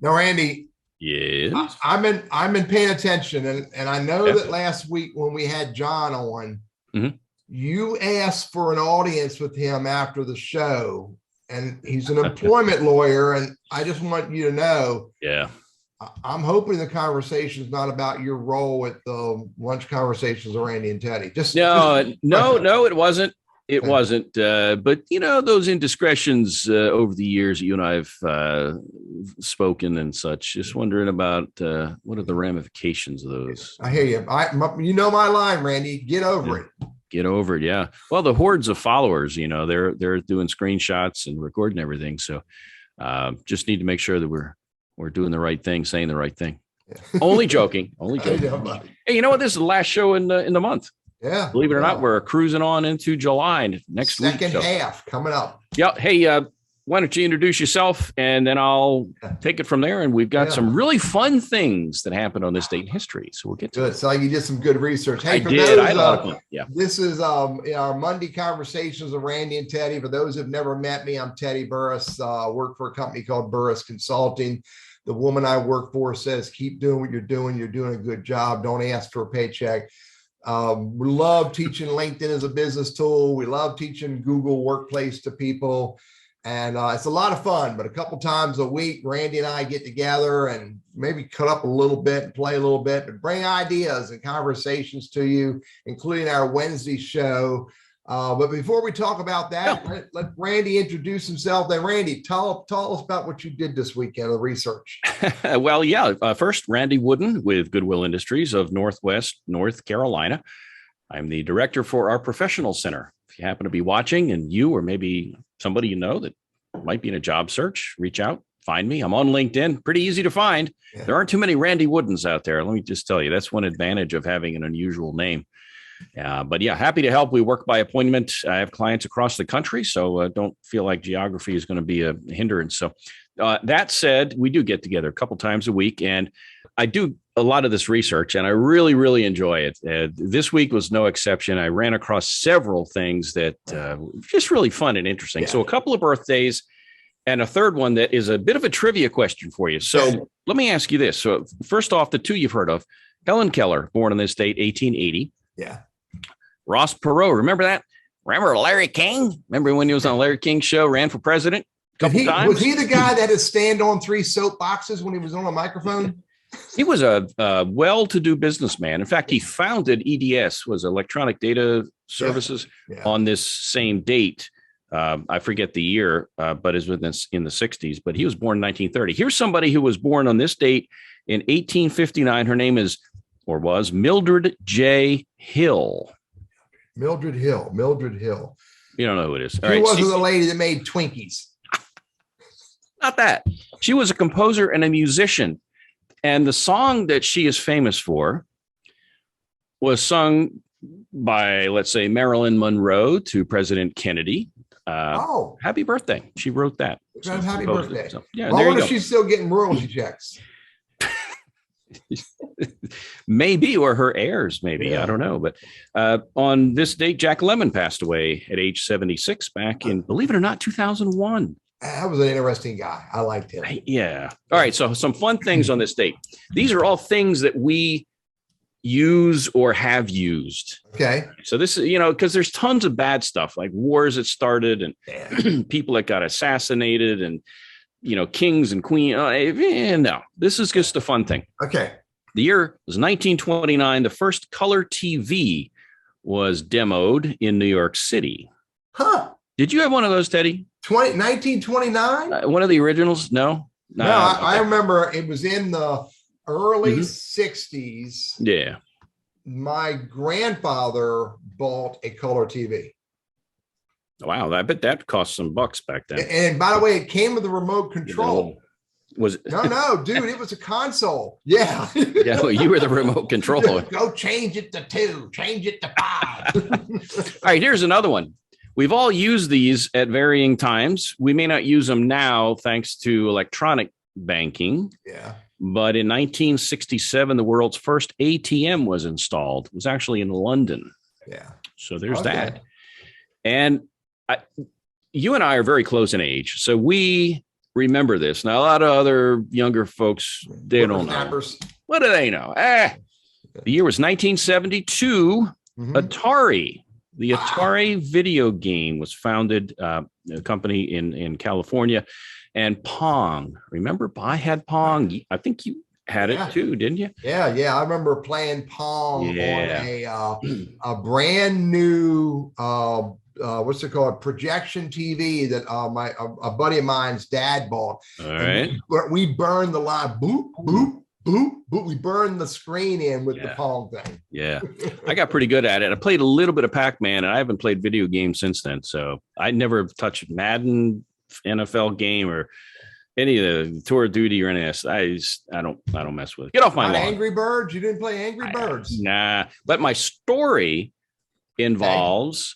Now, Randy, Yes. I'm in paying attention, and I know Yeah. that last week when we had John on, Mhm. you asked for an audience with him after the show, and he's an employment lawyer, and I just want you to know Yeah. I'm hoping the conversation is not about your role at the lunch conversations with Randy and Teddy. No, it wasn't. It wasn't. But those indiscretions over the years, you and I've spoken and such. Just wondering about what are the ramifications of those? I hear you. You know my line, Randy. Get over Yeah. it. Get over it. Yeah. Well, the hordes of followers, they're doing screenshots and recording everything. So just need to make sure that we're doing the right thing, saying the right thing. Yeah. Only joking. Only joking. Hey, you know what? This is the last show in the month. Yeah. Believe it or not, we're cruising on into July next week. Second half coming up. Yeah. Hey, why don't you introduce yourself and then I'll take it from there. And we've got some really fun things that happened on this date in history. So we'll get to it. So you did some good research. Hey, I did. I had a lot of fun. Yeah. This is our Monday conversations with Randy and Teddy. For those who've never met me, I'm Teddy Burriss. Work for a company called Burriss Consulting. The woman I work for says, keep doing what you're doing. You're doing a good job. Don't ask for a paycheck. We love teaching LinkedIn as a business tool. We love teaching Google Workplace to people. And it's a lot of fun, but a couple times a week, Randy and I get together and maybe cut up a little bit and play a little bit, but bring ideas and conversations to you, including our Wednesday show. But before we talk about that, let Randy introduce himself. Then Randy, tell us about what you did this weekend, the research. Well, yeah. First, Randy Wooden with Goodwill Industries of Northwest North Carolina. I'm the director for our professional center. If you happen to be watching and you or maybe somebody you know that might be in a job search, reach out, find me. I'm on LinkedIn. Pretty easy to find. Yeah. There aren't too many Randy Woodens out there. Let me just tell you, that's one advantage of having an unusual name. But yeah, happy to help. We work by appointment. I have clients across the country, so don't feel like geography is going to be a hindrance. So that said, we do get together a couple times a week, and I do a lot of this research, and I really, really enjoy it. This week was no exception. I ran across several things that just really fun and interesting. Yeah. So a couple of birthdays and a third one that is a bit of a trivia question for you. So let me ask you this. So first off, the two you've heard of, Helen Keller, born on this date, 1880. Yeah. Ross Perot, remember that? Remember Larry King? Remember when he was on Larry King's show, ran for president a couple times? Was he the guy that had to stand on 3 soap boxes when he was on a microphone? He was a well-to-do businessman. In fact, he founded EDS, was Electronic Data Services, on this same date. I forget the year, but is in the 60s. But he was born in 1930. Here's somebody who was born on this date in 1859. Her name is, or was, Mildred J. Hill. Mildred Hill. You don't know who it is. She wasn't the lady that made Twinkies. Not that. She was a composer and a musician. And the song that she is famous for was sung by, let's say, Marilyn Monroe to President Kennedy. Happy birthday. She wrote that. Happy birthday. So, yeah, I wonder if she's still getting royalty checks. Maybe, or her heirs, maybe. Yeah. I don't know. But on this date, Jack Lemmon passed away at age 76 back in, believe it or not, 2001. That was an interesting guy. I liked him. Yeah. All right. So some fun things on this date. These are all things that we use or have used. Okay. So this is, because there's tons of bad stuff like wars that started and people that got assassinated and, kings and queens. No, this is just a fun thing. Okay. The year was 1929. The first color TV was demoed in New York City. Huh. Did you have one of those, Teddy? 1929? One of the originals? No. No, I remember it was in the early 60s. Yeah. My grandfather bought a color TV. Wow, I bet that cost some bucks back then. And by the way, it came with a remote control. Was it? No, dude, it was a console. Yeah. Yeah, well, you were the remote controller. Go change it to 2, change it to 5. All right, here's another one. We've all used these at varying times. We may not use them now thanks to electronic banking. Yeah. But in 1967, the world's first ATM was installed. It was actually in London. Yeah. So there's that. And you and I are very close in age. So we remember this. Now, a lot of other younger folks, they don't know. Whippersnappers. What do they know? The year was 1972. Atari, the Atari video game was founded, a company in California, and Pong. Remember, I had Pong. I think you had it too, didn't you? Yeah. I remember playing Pong on a brand new what's it called, projection TV that a buddy of mine's dad bought. All right. We burned the line, boop boop boop boop. We burned the screen in with the Pong thing. Yeah, I got pretty good at it. I played a little bit of Pac-Man, and I haven't played video games since then. So I never touched Madden, NFL game, or any of the Tour of Duty or any of this. I don't mess with it. Get off my lawn. Angry Birds? You didn't play Angry Birds? Nah, but my story involves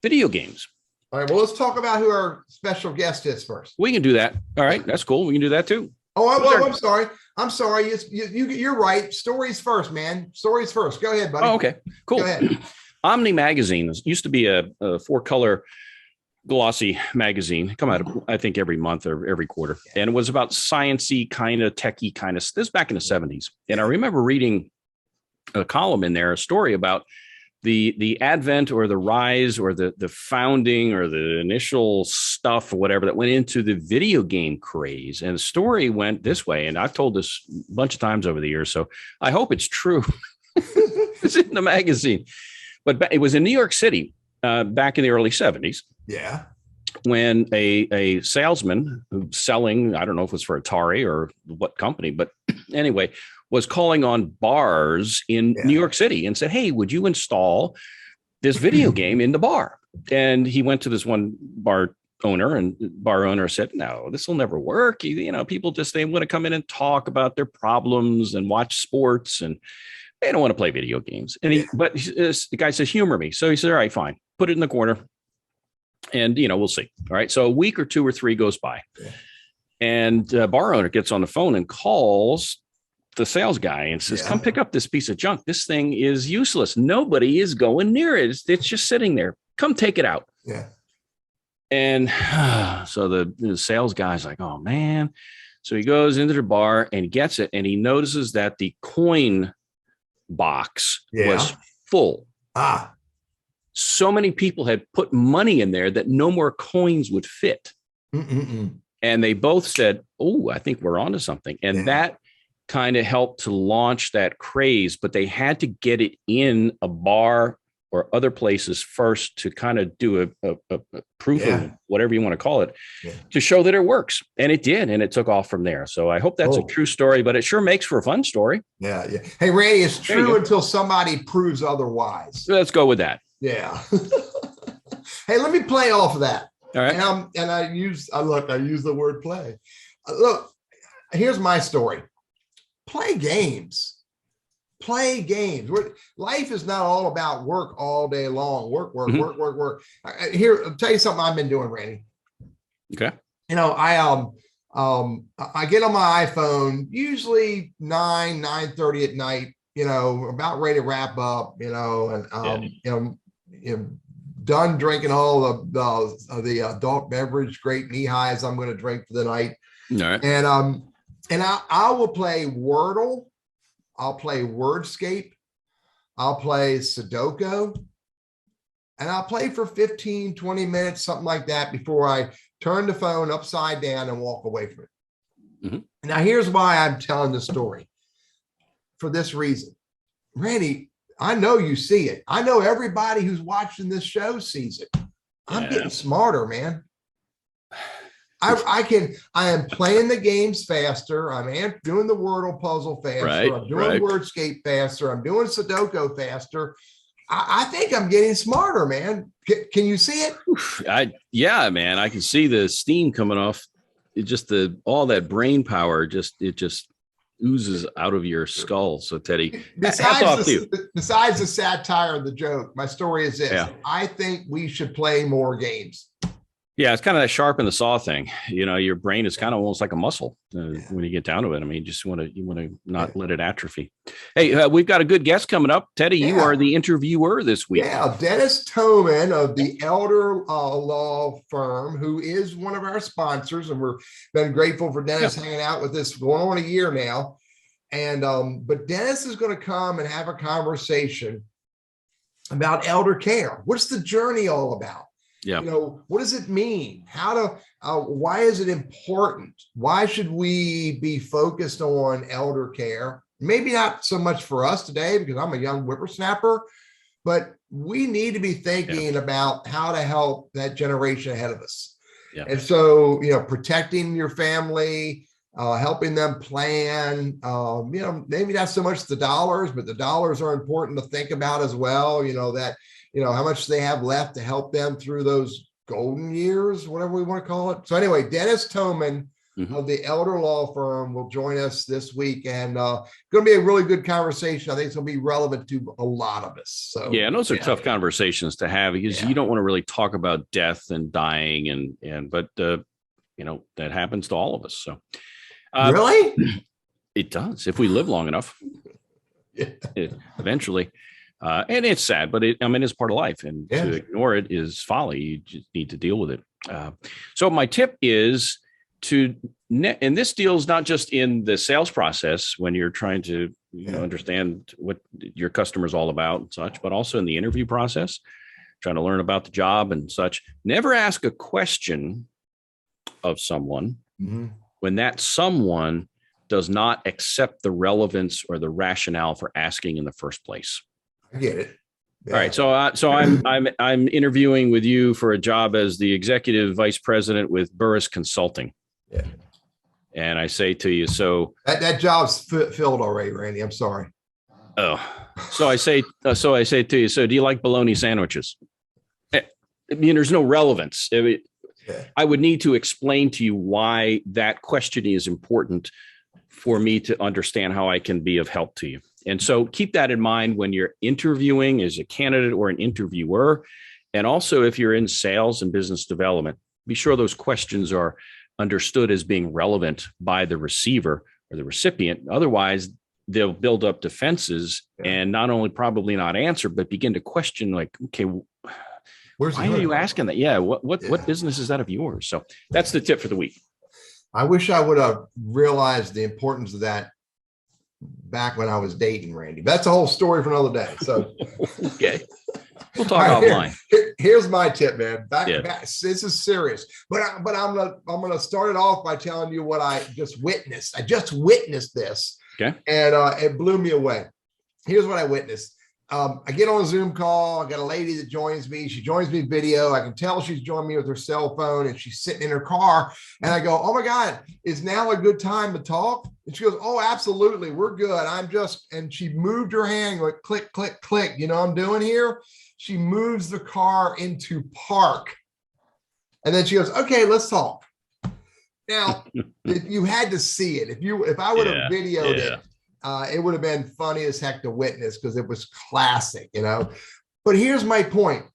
video games. All right, well, let's talk about who our special guest is first. We can do that. All right, that's cool. We can do that too. I'm sorry. You're right. Stories first, man. Stories first. Go ahead, buddy. Oh, okay, cool. Go ahead. Omni Magazine used to be a 4-color glossy magazine, come out, I think, every month or every quarter. And it was about sciencey, kind of techie kind of, this was back in the 70s. And I remember reading a column in there, a story about the advent or the rise or the founding or the initial stuff or whatever that went into the video game craze. And the story went this way. And I've told this a bunch of times over the years, so I hope it's true. It's in the magazine. But it was in New York City back in the early 70s. Yeah. When a salesman who's selling, I don't know if it was for Atari or what company, but anyway, was calling on bars in New York City and said, "Hey, would you install this video game in the bar?" And he went to this one bar owner, and bar owner said, "No, this will never work. People they want to come in and talk about their problems and watch sports, and they don't want to play video games." And the guy says, "Humor me." So he said, "All right, fine. Put it in the corner. And, we'll see." All right. So a week or 2 or 3 goes by, and bar owner gets on the phone and calls the sales guy and says, "Come pick up this piece of junk. This thing is useless. Nobody is going near it. It's just sitting there. Come take it out." Yeah. And so the sales guy's like, "Oh, man." So he goes into the bar and gets it. And he notices that the coin box was full. So many people had put money in there that no more coins would fit. And they both said, "Oh, I think we're onto something." And that kind of helped to launch that craze, but they had to get it in a bar or other places first to kind of do a proof of whatever you want to call it to show that it works. And it did. And it took off from there. So I hope that's a true story, but it sure makes for a fun story. Yeah. Hey, Randy, it's true until somebody proves otherwise. Let's go with that. Yeah. Hey, let me play off of that. All right. And I use the word play. Look, here's my story. Play games. Life is not all about work all day long. Work. Here, I'll tell you something I've been doing, Randy. Okay. I get on my iPhone usually 9:30 at night, about ready to wrap up, done drinking all the adult beverage, great knee highs I'm going to drink for the night. All right. And I will play Wordle. I'll play Wordscape. I'll play Sudoku. And I'll play for 15, 20 minutes, something like that, before I turn the phone upside down and walk away from it. Mm-hmm. Now, here's why I'm telling the story. For this reason. Randy, I know you see it. I know everybody who's watching this show sees it. I'm getting smarter, man. I am playing the games faster. I'm doing the Wordle puzzle faster. I'm doing Wordscape faster. I'm doing Sudoku faster. I think I'm getting smarter, man. Can you see it? Yeah, man. I can see the steam coming off. It just all that brain power it just oozes out of your skull. So Teddy, besides the satire and the joke, my story is this. I think we should play more games. Yeah, it's kind of that sharp in the saw thing. Your brain is kind of almost like a muscle when you get down to it. I mean, you want to not let it atrophy. Hey, we've got a good guest coming up. Teddy, you are the interviewer this week. Yeah, Dennis Toman of the Elderlaw firm, who is one of our sponsors, and we're been grateful for Dennis hanging out with us going on a year now. And but Dennis is going to come and have a conversation about elder care. What's the journey all about? Yeah. What does it mean? Why is it important? Why should we be focused on elder care? Maybe not so much for us today, because I'm a young whippersnapper, but we need to be thinking about how to help that generation ahead of us. Yeah. And so, protecting your family, helping them plan, maybe not so much the dollars, but the dollars are important to think about as well. How much they have left to help them through those golden years, whatever we want to call it. So anyway, Dennis Toman of the Elderlaw firm will join us this week, and going to be a really good conversation. I think it's going to be relevant to a lot of us. So yeah, and those are tough conversations to have, because you don't want to really talk about death and dying, but that happens to all of us. So really, it does if we live long enough. Eventually. And it's sad, but it's part of life, and to ignore it is folly. You just need to deal with it. So my tip is and this deals not just in the sales process when you're trying to understand what your customer's all about and such, but also in the interview process, trying to learn about the job and such. Never ask a question of someone when that someone does not accept the relevance or the rationale for asking in the first place. I get it. Yeah. All right. So I'm interviewing with you for a job as the executive vice president with Burriss Consulting. Yeah. And I say to you, so that job's filled already, Randy. I'm sorry. Oh, so I say to you, so do you like bologna sandwiches? I mean, there's no relevance. I would need to explain to you why that question is important for me to understand how I can be of help to you. And so keep that in mind when you're interviewing as a candidate or an interviewer. And also, if you're in sales and business development, be sure those questions are understood as being relevant by the receiver or the recipient. Otherwise, they'll build up defenses and not only probably not answer, but begin to question, like, okay, why are you asking that? Yeah. What business is that of yours? So that's the tip for the week. I wish I would have realized the importance of that back when I was dating Randy. That's a whole story for another day. So okay, we'll talk offline. Here's my tip, man. Back, this is serious, but I'm gonna start it off by telling you what I just witnessed. I just witnessed this, and it blew me away. Here's what I witnessed. I get on a Zoom call. I got a lady that joins me. She joins me video. I can tell she's joined me with her cell phone, and she's sitting in her car. And I go, "Oh my God, is now a good time to talk?" And she goes, "Oh, absolutely. We're good. And she moved her hand like click, click, click. You know what I'm doing here? She moves the car into park. And then she goes, "Okay, let's talk." Now, if you had to see it, if I would have videoed it, it would have been funny as heck to witness, because it was classic, But here's my point.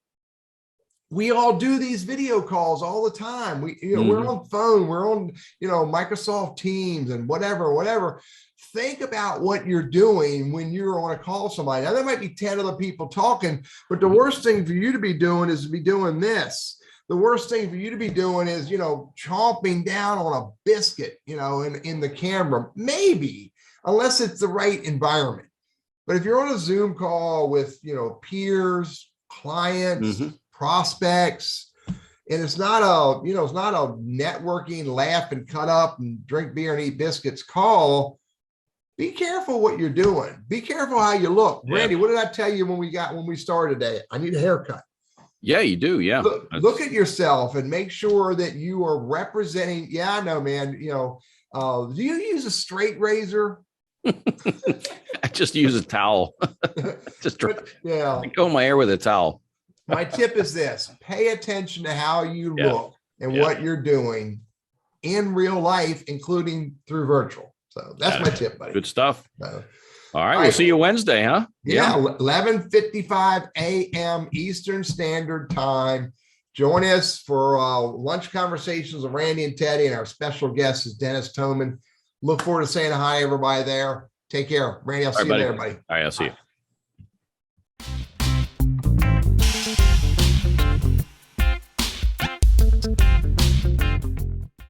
We all do these video calls all the time. We're on phone, we're on, Microsoft Teams and whatever. Think about what you're doing when you're on a call with somebody. Now, there might be 10 other people talking, but the worst thing for you to be doing is to be doing this. The worst thing for you to be doing is, chomping down on a biscuit, in the camera, maybe, unless it's the right environment. But if you're on a Zoom call with, peers, clients, prospects, and it's not a networking, laugh and cut up and drink beer and eat biscuits call, be careful what you're doing. Be careful how you look. Randy, what did I tell you when we started today? I need a haircut. Yeah, you do. Yeah. Look at yourself and make sure that you are representing. Yeah, I know, man. Do you use a straight razor? I just use a towel. Comb my hair with a towel. My tip is this: pay attention to how you look and what you're doing in real life, including through virtual. So that's my tip, buddy. Good stuff. All right. We'll see you Wednesday, huh? Yeah. 11:55 a.m. Eastern Standard Time. Join us for lunch conversations with Randy and Teddy, and our special guest is Dennis Toman. Look forward to saying hi to everybody there. Take care. Randy, I'll see you later, buddy. All right, I'll see you. Bye.